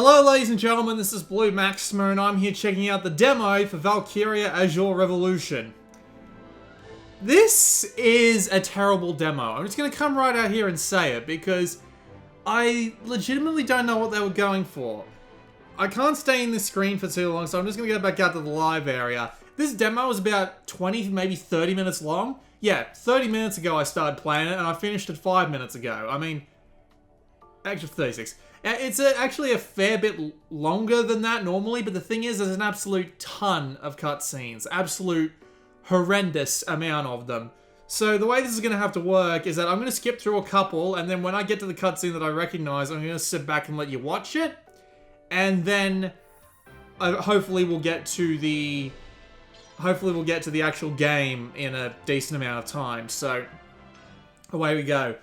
Hello ladies and gentlemen, this is Blue Maxima and I'm here checking out the demo for Valkyria Azure Revolution. This is a terrible demo. I'm just going to come right out here and say it because I legitimately don't know what they were going for. I can't stay in this screen for too long, so I'm just going to go back out to the live area. This demo was about 20, maybe 30 minutes long. Yeah, 30 minutes ago I started playing it and I finished it 5 minutes ago. I mean, actually 36. It's actually a fair bit longer than that normally, but the thing is, there's an absolute ton of cutscenes. Absolute horrendous amount of them. So the way this is going to have to work is that I'm going to skip through a couple, and then when I get to the cutscene that I recognize, I'm going to sit back and let you watch it. And then hopefully we'll get to the actual game in a decent amount of time. So away we go.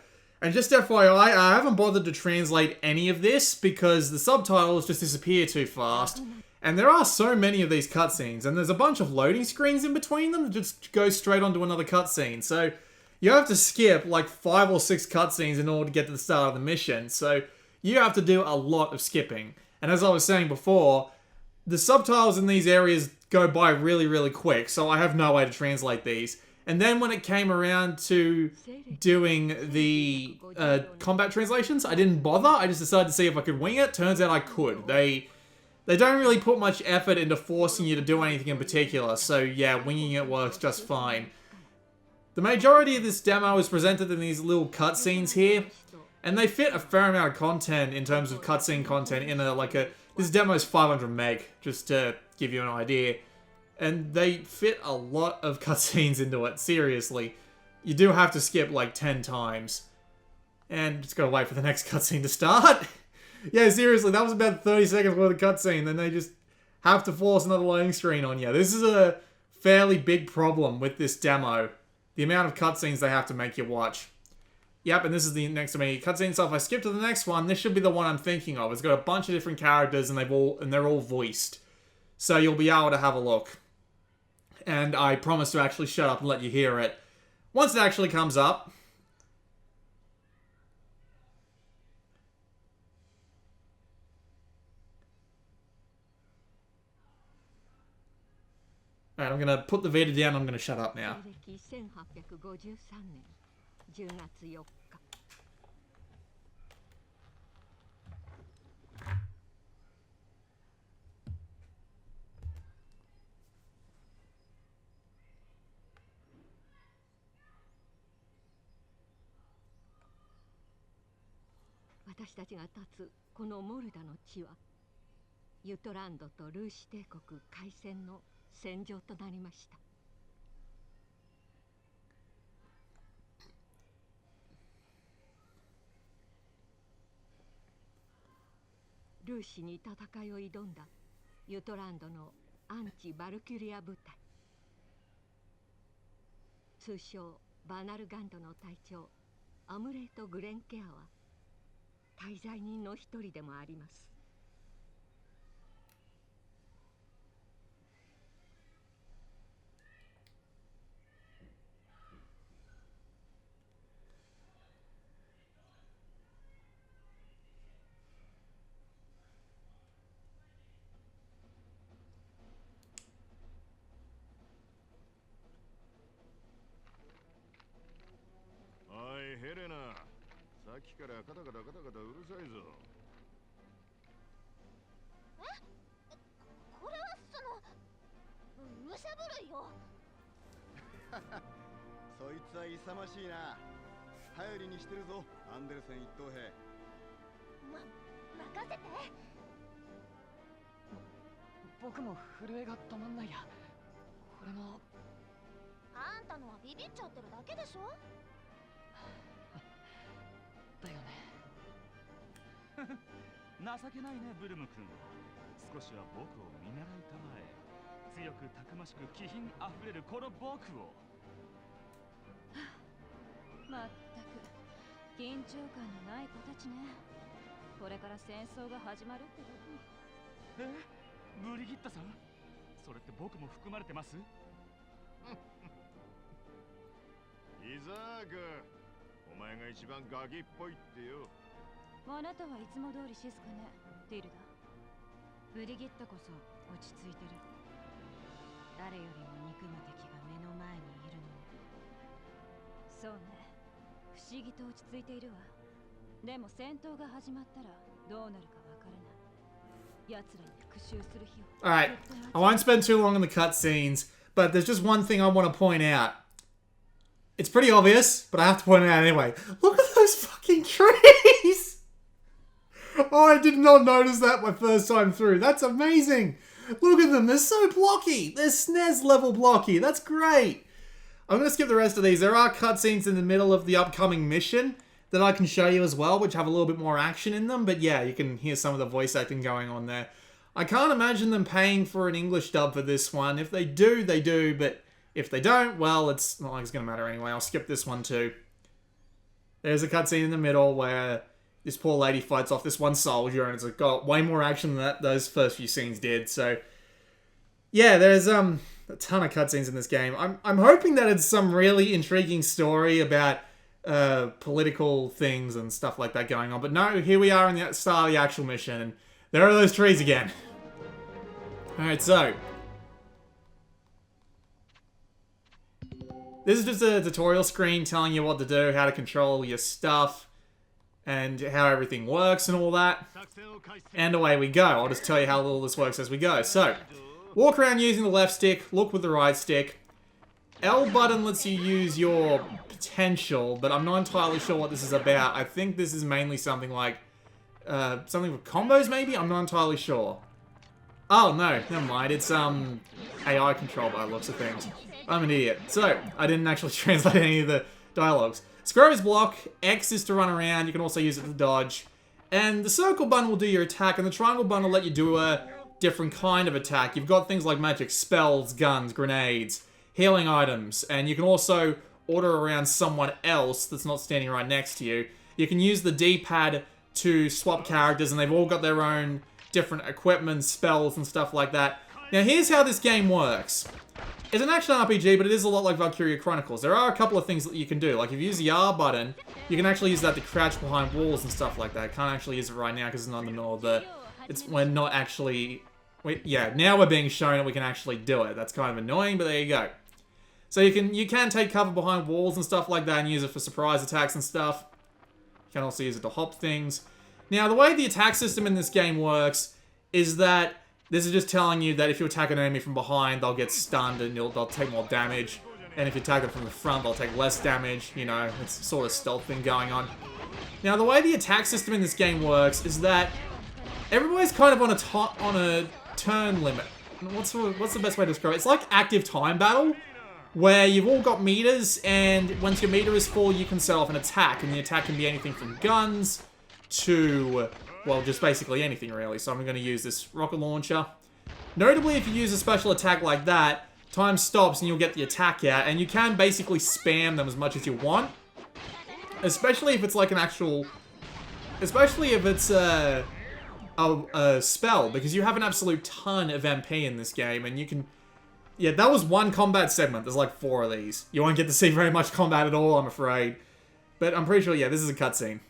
And just FYI, I haven't bothered to translate any of this because the subtitles just disappear too fast. And there are so many of these cutscenes, and there's a bunch of loading screens in between them that just go straight onto another cutscene. So you have to skip like 5 or 6 cutscenes in order to get to the start of the mission. So you have to do a lot of skipping. And as I was saying before, the subtitles in these areas go by really, really quick, so I have no way to translate these. And then when it came around to doing the combat translations, I didn't bother. I just decided to see if I could wing it. Turns out I could. They don't really put much effort into forcing you to do anything in particular. So yeah, winging it works just fine. The majority of this demo is presented in these little cutscenes here. And they fit a fair amount of content in terms of cutscene content in this demo is 500 meg, just to give you an idea. And they fit a lot of cutscenes into it, seriously. You do have to skip like 10 times. And just gotta wait for the next cutscene to start. Yeah, seriously, that was about 30 seconds worth of cutscene, then they just have to force another loading screen on you. This is a fairly big problem with this demo. The amount of cutscenes they have to make you watch. Yep, and this is the next immediate cutscene, so if I skip to the next one, this should be the one I'm thinking of. It's got a bunch of different characters and they're all voiced. So you'll be able to have a look. And I promise to actually shut up and let you hear it once it actually comes up. Alright, I'm gonna put the Vita down, I'm gonna shut up now.ルーシに戦いを挑んだユトランドのアンチ・バルキュリア部隊、通称バナルガンドの隊長アムレート・グレンケアは滞在人の一人でもあります。ヘレナ、さっきからカタカタカタカタうるさいぞ。これは武者震いよ。そいつは勇ましいな。頼りにしてるぞ、アンデルセン一等兵。任せて。僕も震えが止まんないや。これもあんたのはビビっちゃってるだけでしょ。だよね。情けないね、ブルム君。少しは僕を見習いたまえ。強くたくましく気品あふれるこの僕を。まったく緊張感のない子たちね。これから戦争が始まるってこと。ブリギッタさん、それって僕も含まれてます？イザーク、お前が一番ガキっぽいってよ。あなたはいつも通り静かね、ティルダ。ブリギットこそ落ち着いてる。誰よりも憎む敵が目の前にいるのに。そうね、不思議と落ち着いているわ。でも戦闘が始まったらどうなるかわからない。奴らに復讐する日を。Alright, I won't spend too long on the cutscenes, but there's just one thing I want to point out. It's pretty obvious, but I have to point it out anyway. Look at those fucking trees! Oh, I did not notice that my first time through. That's amazing! Look at them, they're so blocky! They're SNES level blocky, that's great! I'm going to skip the rest of these. There are cutscenes in the middle of the upcoming mission that I can show you as well, which have a little bit more action in them. But yeah, you can hear some of the voice acting going on there. I can't imagine them paying for an English dub for this one. If they do, they do. But if they don't, well, it's not like it's going to matter anyway. I'll skip this one too. There's a cutscene in the middle where this poor lady fights off this one soldier, and it's got way more action than those first few scenes did. So yeah, there's a ton of cutscenes in this game. I'm hoping that it's some really intriguing story about political things and stuff like that going on. But no, here we are in the start of the actual mission, and there are those trees again. Alright, so this is just a tutorial screen telling you what to do, how to control your stuff, and how everything works and all that. And away we go. I'll just tell you how all this works as we go. So, walk around using the left stick, look with the right stick. L button lets you use your potential, but I'm not entirely sure what this is about. I think this is mainly something like, something with combos maybe? I'm not entirely sure. Oh no, never mind. It's AI control by the looks of things. I'm an idiot. So, I didn't actually translate any of the dialogues. Square is block, X is to run around, you can also use it to dodge. And the circle button will do your attack, and the triangle button will let you do a different kind of attack. You've got things like magic, spells, guns, grenades, healing items, and you can also order around someone else that's not standing right next to you. You can use the D-pad to swap characters, and they've all got their own different equipment, spells, and stuff like that. Now, here's how this game works. It's an action RPG, but it is a lot like Valkyria Chronicles. There are a couple of things that you can do. Like, if you use the R button, you can actually use that to crouch behind walls and stuff like that. I can't actually use it right now because it's not in the middle of the... We're not actually... yeah, now we're being shown that we can actually do it. That's kind of annoying, but there you go. So you can take cover behind walls and stuff like that and use it for surprise attacks and stuff. You can also use it to hop things. Now, the way the attack system in this game works is that this is just telling you that if you attack an enemy from behind, they'll get stunned and they'll take more damage. And if you attack them from the front, they'll take less damage. You know, it's sort of stealth thing going on. Now, the way the attack system in this game works is that everybody's kind of on a turn limit. What's the best way to describe it? It's like active time battle, where you've all got meters, and once your meter is full, you can set off an attack. And the attack can be anything from guns to... well, just basically anything, really. So I'm going to use this rocket launcher. Notably, if you use a special attack like that, time stops and you'll get the attack out. And you can basically spam them as much as you want. Especially if it's like an actual... especially if it's a spell. Because you have an absolute ton of MP in this game. And you can... yeah, that was one combat segment. There's like 4 of these. You won't get to see very much combat at all, I'm afraid. But I'm pretty sure, yeah, this is a cutscene.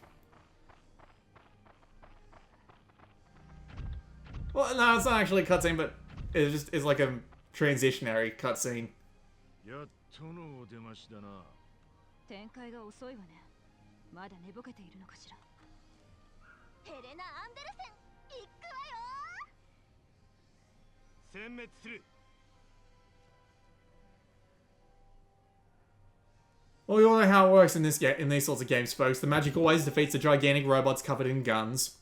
Well, no, it's not actually a cutscene, but it's like a transitionary cutscene. 展開が遅いわね。まだ寝ぼけているのかしら。ヘレナ・アンデルセン、行くわよ。殲滅する。Well, you all know how it works in this in these sorts of games, folks. The magic always defeats the gigantic robots covered in guns.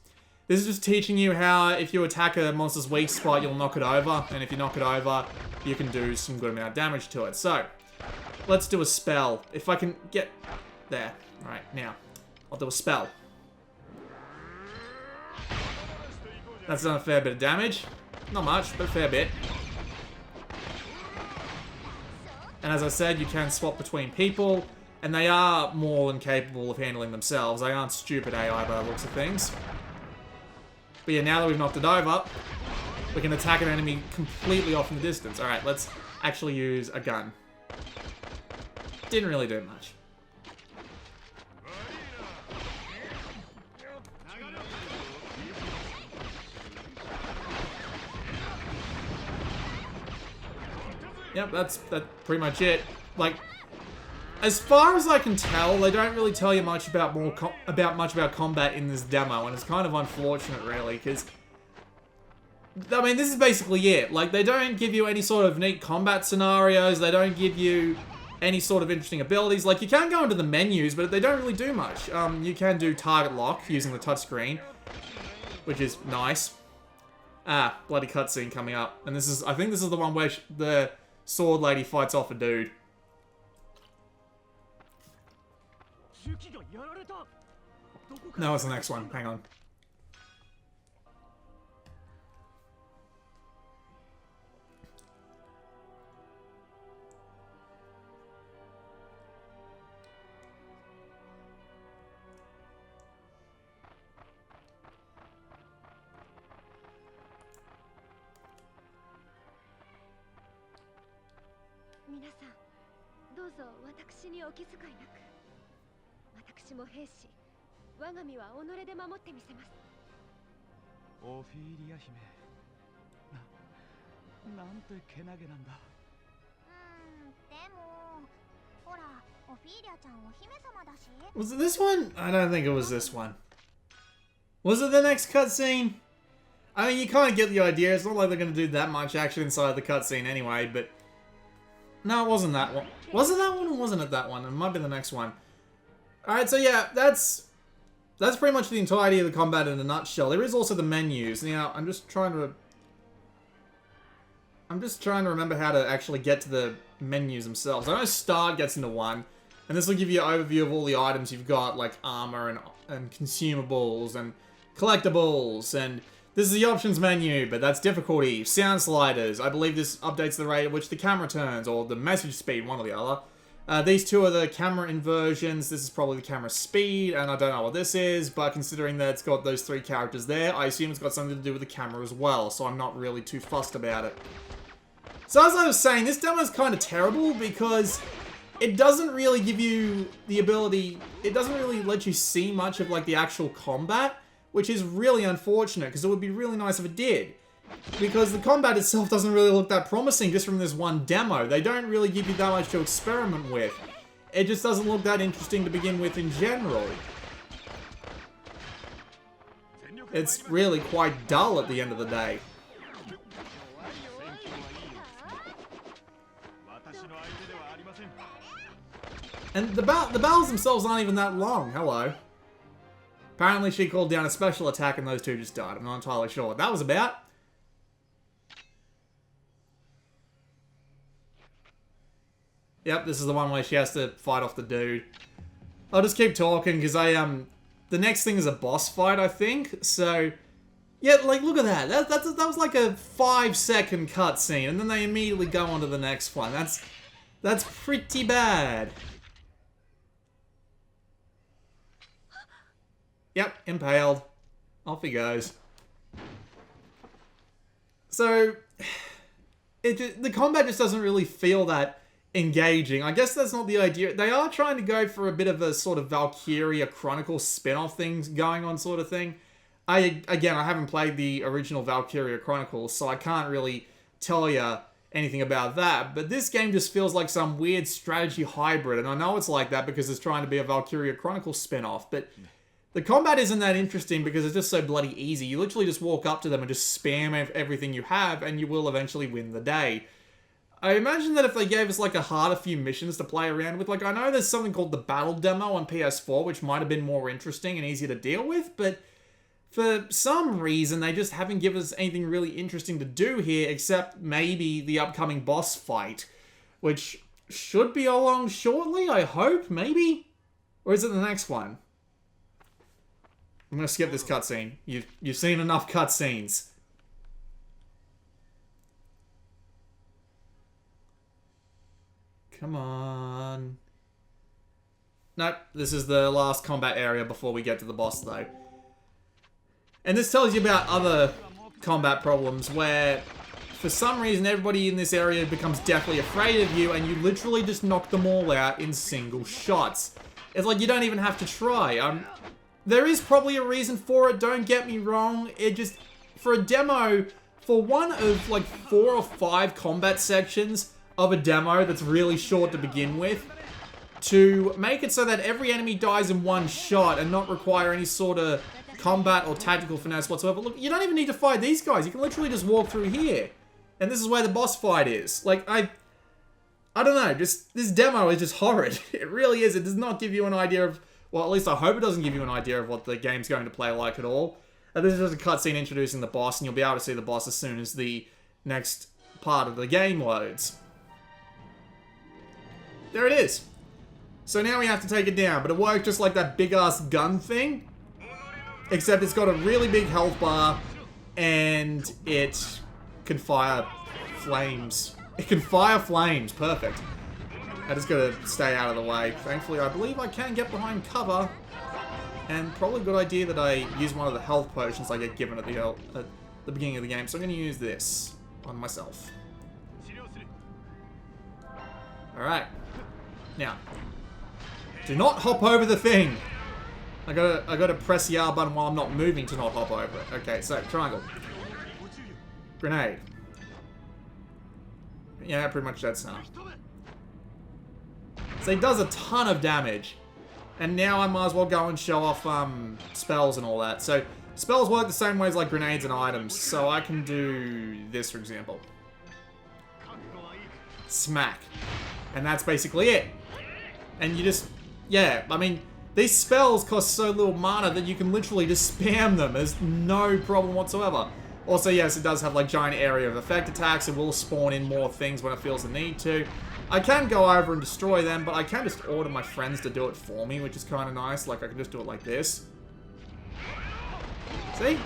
This is just teaching you how if you attack a monster's weak spot, you'll knock it over. And if you knock it over, you can do some good amount of damage to it. So, let's do a spell. If I can get there. Alright, now. I'll do a spell. That's done a fair bit of damage. Not much, but a fair bit. And as I said, you can swap between people. And they are more than capable of handling themselves. They aren't stupid AI by the looks of things. But yeah, now that we've knocked it over, we can attack an enemy completely off in the distance. Alright, let's actually use a gun. Didn't really do much. Yep, that's pretty much it. Like, as far as I can tell, they don't really tell you much about combat in this demo, and it's kind of unfortunate, really, because I mean, this is basically it. Like, they don't give you any sort of neat combat scenarios. They don't give you any sort of interesting abilities. Like, you can go into the menus, but they don't really do much. You can do target lock using the touchscreen, which is nice. Ah, bloody cutscene coming up. And this is, I think this is the one where the sword lady fights off a dude. No, it's the next one. Hang on. Was it this one? I don't think it was this one. Was it the next cutscene? I mean, you kind of get the idea. It's not like they're going to do that much action inside the cutscene anyway, but... No, it wasn't that one. Was it that one or wasn't it that one? It might be the next one. Alright, so yeah, that's pretty much the entirety of the combat in a nutshell. There is also the menus. Now, I'm just trying to remember how to actually get to the menus themselves. I know Start gets into one, and this will give you an overview of all the items you've got, like armor and consumables and collectibles, and this is the options menu, but that's difficulty. Sound sliders. I believe this updates the rate at which the camera turns, or the message speed, one or the other. These two are the camera inversions. This is probably the camera speed, and I don't know what this is, but considering that it's got those three characters there, I assume it's got something to do with the camera as well, so I'm not really too fussed about it. So as I was saying, this demo is kind of terrible because it doesn't really give you the ability, it doesn't really let you see much of like the actual combat, which is really unfortunate because it would be really nice if it did. Because the combat itself doesn't really look that promising just from this one demo. They don't really give you that much to experiment with. It just doesn't look that interesting to begin with in general. It's really quite dull at the end of the day. And the battles themselves aren't even that long. Hello. Apparently she called down a special attack and those two just died. I'm not entirely sure what that was about. Yep, this is the one where she has to fight off the dude. I'll just keep talking because the next thing is a boss fight, I think. So, yeah, like look at that. That was like a 5-second cutscene, and then they immediately go on to the next one. That's pretty bad. Yep, impaled. Off he goes. So, the combat just doesn't really feel that engaging. I guess that's not the idea. They are trying to go for a bit of a sort of Valkyria Chronicles spin-off things going on sort of thing. Again, I haven't played the original Valkyria Chronicles, so I can't really tell you anything about that. But this game just feels like some weird strategy hybrid, and I know it's like that because it's trying to be a Valkyria Chronicles spin-off, but the combat isn't that interesting because it's just so bloody easy. You literally just walk up to them and just spam everything you have, and you will eventually win the day. I imagine that if they gave us like a harder few missions to play around with, like I know there's something called the Battle Demo on PS4, which might have been more interesting and easier to deal with, but for some reason they just haven't given us anything really interesting to do here, except maybe the upcoming boss fight, which should be along shortly, I hope, maybe? Or is it the next one? I'm gonna skip this cutscene. You've seen enough cutscenes. Come on. Nope, this is the last combat area before we get to the boss though. And this tells you about other combat problems where for some reason everybody in this area becomes deathly afraid of you and you literally just knock them all out in single shots. It's like you don't even have to try. There is probably a reason for it, don't get me wrong. It just, for a demo, for one of like 4 or 5 combat sections, of a demo that's really short to begin with, to make it so that every enemy dies in one shot and not require any sort of combat or tactical finesse whatsoever. Look, you don't even need to fight these guys. You can literally just walk through here. And this is where the boss fight is. Like, I don't know, just, this demo is just horrid. It really is. It does not give you an idea of, well, at least I hope it doesn't give you an idea of what the game's going to play like at all. This is just a cutscene introducing the boss, and you'll be able to see the boss as soon as the next part of the game loads. There it is. So now we have to take it down, but it works just like that big-ass gun thing, except it's got a really big health bar, and it can fire flames. It can fire flames. Perfect. I just gotta stay out of the way. Thankfully, I believe I can get behind cover, and probably a good idea that I use one of the health potions I get given at the beginning of the game, so I'm gonna use this on myself. Alright. Now, do not hop over the thing. I gotta press the R button while I'm not moving to not hop over it. Okay, so triangle. Grenade. Yeah, pretty much dead center. So he does a ton of damage. And now I might as well go and show off spells and all that. So spells work the same ways like grenades and items. So I can do this, for example. Smack. And that's basically it. And you just, yeah, I mean, these spells cost so little mana that you can literally just spam them. There's no problem whatsoever. Also, yes, it does have like giant area of effect attacks. It will spawn in more things when it feels the need to. I can go over and destroy them, but I can just order my friends to do it for me, which is kind of nice. Like, I can just do it like this. See?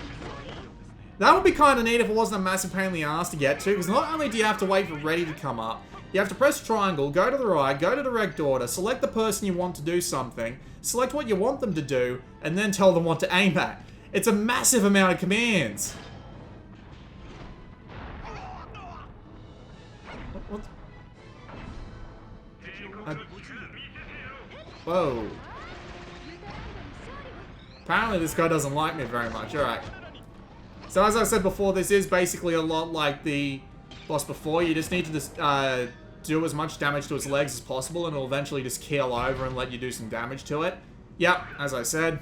That would be kind of neat if it wasn't a massive pain in the ass to get to, because not only do you have to wait for ready to come up, you have to press triangle, go to the right, go to direct order, select the person you want to do something, select what you want them to do, and then tell them what to aim at. It's a massive amount of commands. What? Whoa. Apparently this guy doesn't like me very much. Alright. So as I said before, this is basically a lot like the boss before. You just need to just, do as much damage to its legs as possible, and it'll eventually just keel over and let you do some damage to it. Yep, as I said.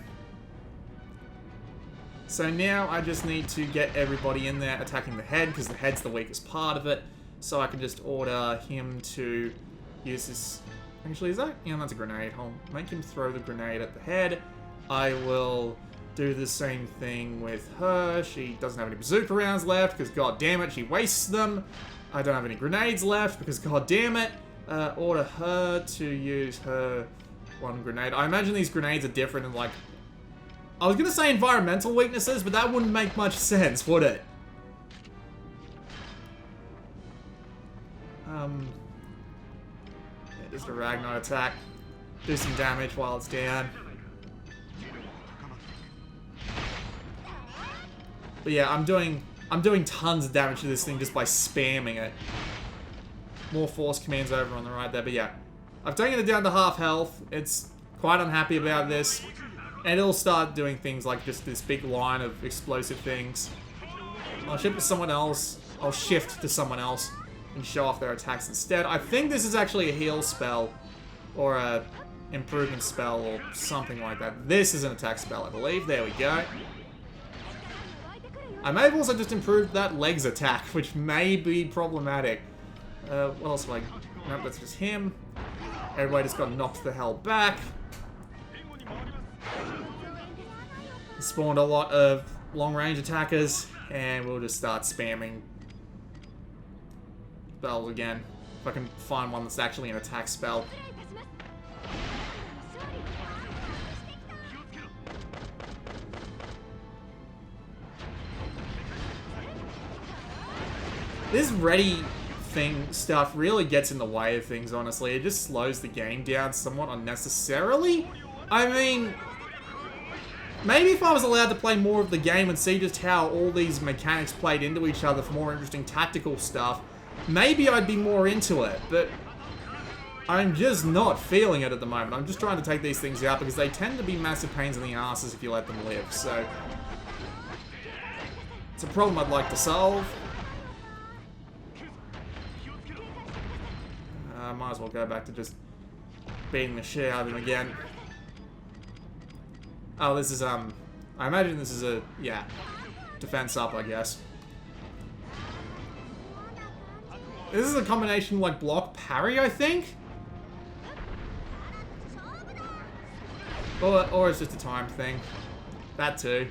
So now I just need to get everybody in there attacking the head, because the head's the weakest part of it. So I can just order him to use this. Actually, is that? Yeah, that's a grenade. I'll make him throw the grenade at the head. I will do the same thing with her. She doesn't have any bazooka rounds left, because god damn it, she wastes them. I don't have any grenades left, because god damn it. Order her to use her one grenade. I imagine these grenades are different in, like, I was gonna say environmental weaknesses, but that wouldn't make much sense, would it? Yeah, just a Ragnar attack. Do some damage while it's down. But yeah, I'm doing tons of damage to this thing just by spamming it. More force commands over on the right there, but yeah. I've taken it down to half health. It's quite unhappy about this. And it'll start doing things like just this big line of explosive things. I'll shift to someone else. I'll shift to someone else and show off their attacks instead. I think this is actually a heal spell or a improvement spell or something like that. This is an attack spell, I believe. There we go. I may have also just improved that legs attack, which may be problematic. What else have I... Nope, that's just him. Everybody just got knocked the hell back. Spawned a lot of long-range attackers, and we'll just start spamming spells again. If I can find one that's actually an attack spell. This ready thing stuff really gets in the way of things, honestly. It just slows the game down somewhat unnecessarily. I mean, maybe if I was allowed to play more of the game and see just how all these mechanics played into each other for more interesting tactical stuff, maybe I'd be more into it, but I'm just not feeling it at the moment. I'm just trying to take these things out because they tend to be massive pains in the asses if you let them live, so it's a problem I'd like to solve. might as well go back to just beating the shit out of him again. Oh, this is, I imagine this is a, yeah, defense up, I guess. This is a combination like block parry, I think? Or it's just a time thing. That too.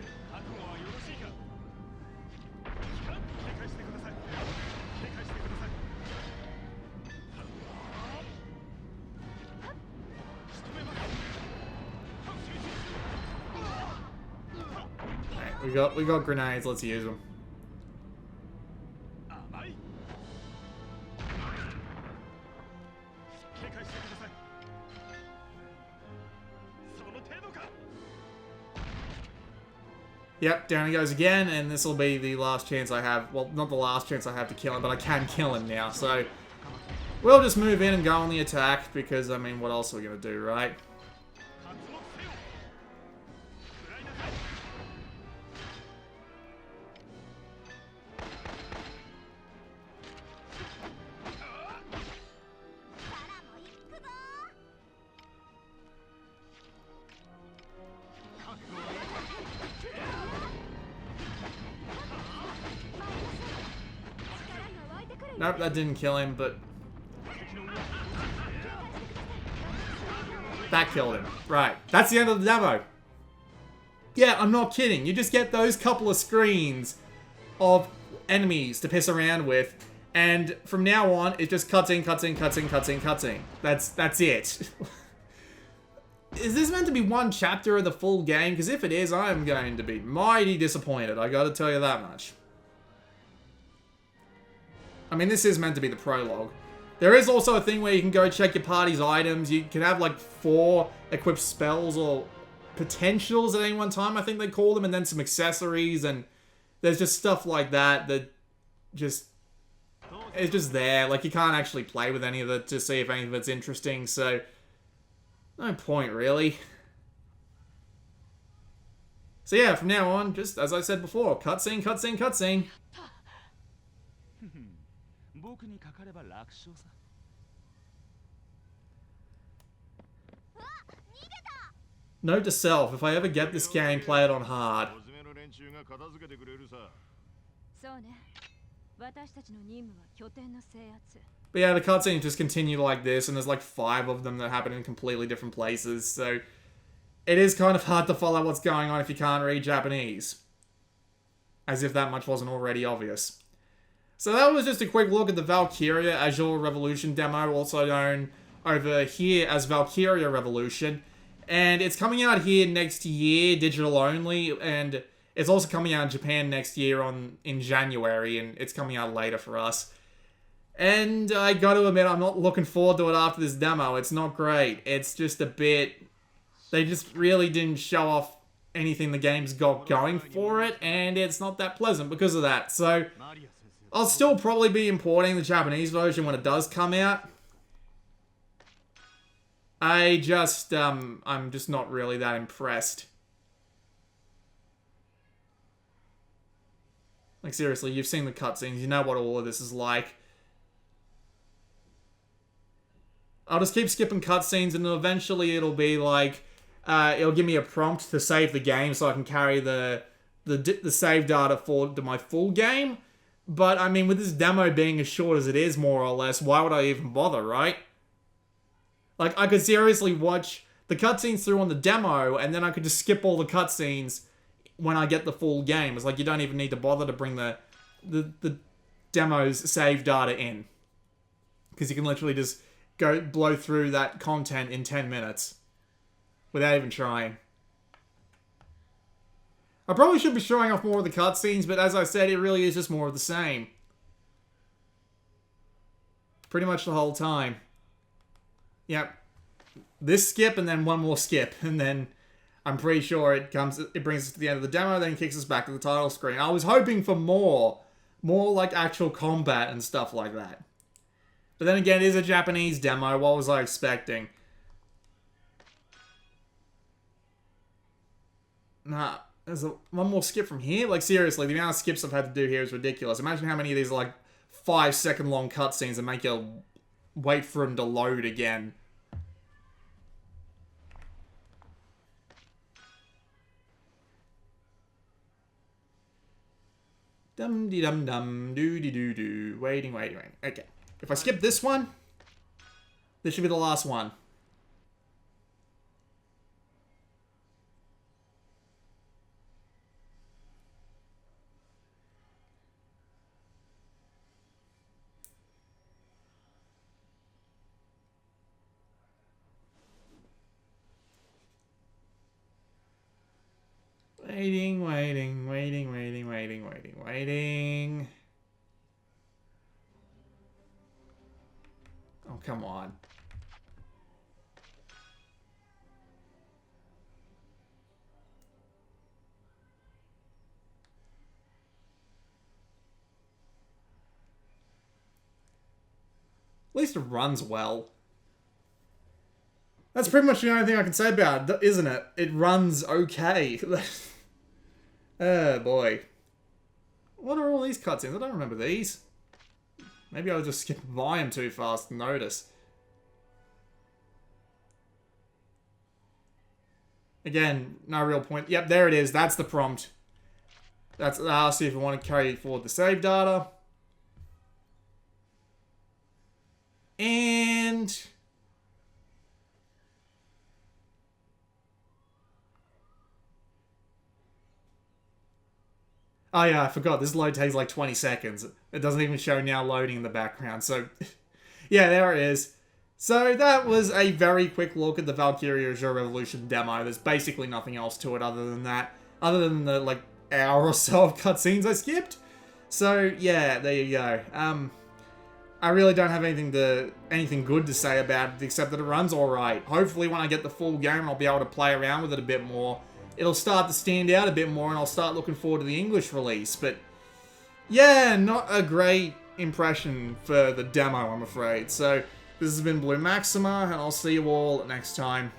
We got grenades, let's use them. Yep, down he goes again, and this will be the last chance I have. Well, not the last chance I have to kill him, but I can kill him now, so we'll just move in and go on the attack, because, I mean, what else are we going to do, right? Nope, that didn't kill him, but that killed him. Right, that's the end of the demo. Yeah, I'm not kidding. You just get those couple of screens of enemies to piss around with, and from now on, it just cutscene, cutscene, cutscene, cutscene, cutscene. That's it. Is this meant to be one chapter of the full game? Because if it is, I am going to be mighty disappointed. I gotta tell you that much. I mean, this is meant to be the prologue. There is also a thing where you can go check your party's items. You can have like 4 equipped spells or potentials at any one time, I think they call them, and then some accessories, and there's just stuff like that that just is just there. Like, you can't actually play with any of it to see if any of it's interesting, so no point, really. So yeah, from now on, just as I said before, cutscene, cutscene, cutscene. Note to self, if I ever get this game, play it on hard. But yeah, the cutscenes just continue like this, and there's like 5 of them that happen in completely different places, so it is kind of hard to follow what's going on if you can't read Japanese. As if that much wasn't already obvious. So that was just a quick look at the Valkyria Azure Revolution demo, also known over here as Valkyria Revolution. And it's coming out here next year, digital only, and it's also coming out in Japan next year in January, and it's coming out later for us. And I gotta admit, I'm not looking forward to it after this demo. It's not great. It's just a bit... They just really didn't show off anything the game's got going for it, and it's not that pleasant because of that. So I'll still probably be importing the Japanese version when it does come out. I'm just not really that impressed. Like, seriously, you've seen the cutscenes, you know what all of this is like. I'll just keep skipping cutscenes, and eventually it'll be like, it'll give me a prompt to save the game so I can carry the save data forward to my full game. But, I mean, with this demo being as short as it is, more or less, why would I even bother, right? Like, I could seriously watch the cutscenes through on the demo, and then I could just skip all the cutscenes when I get the full game. It's like, you don't even need to bother to bring the demo's save data in. Because you can literally just blow through that content in 10 minutes. Without even trying. I probably should be showing off more of the cutscenes, but as I said, it really is just more of the same. Pretty much the whole time. Yep. This skip and then one more skip, and then I'm pretty sure it brings us to the end of the demo, then kicks us back to the title screen. I was hoping for more like actual combat and stuff like that. But then again, it is a Japanese demo, what was I expecting? Nah, there's one more skip from here? Like, seriously, the amount of skips I've had to do here is ridiculous. Imagine how many of these are like 5-second long cutscenes that make you wait for him to load again. Dum-de-dum-dum, doo-de-doo-doo. Waiting. Okay. If I skip this one, this should be the last one. Waiting. Oh, come on. At least it runs well. That's pretty much the only thing I can say about it, isn't it? It runs okay. Oh, boy. What are all these cutscenes? I don't remember these. Maybe I was just skipping by them too fast to notice. Again, no real point. Yep, there it is. That's the prompt. That's asks you if you want to carry forward the save data. And... oh yeah, I forgot. This load takes like 20 seconds. It doesn't even show now loading in the background. So, yeah, there it is. So that was a very quick look at the Valkyria Azure Revolution demo. There's basically nothing else to it other than that. Other than the, like, hour or so of cutscenes I skipped. So, yeah, there you go. I really don't have anything good to say about it, except that it runs alright. Hopefully when I get the full game, I'll be able to play around with it a bit more. It'll start to stand out a bit more, and I'll start looking forward to the English release. But, yeah, not a great impression for the demo, I'm afraid. So, this has been Blue Maxima, and I'll see you all next time.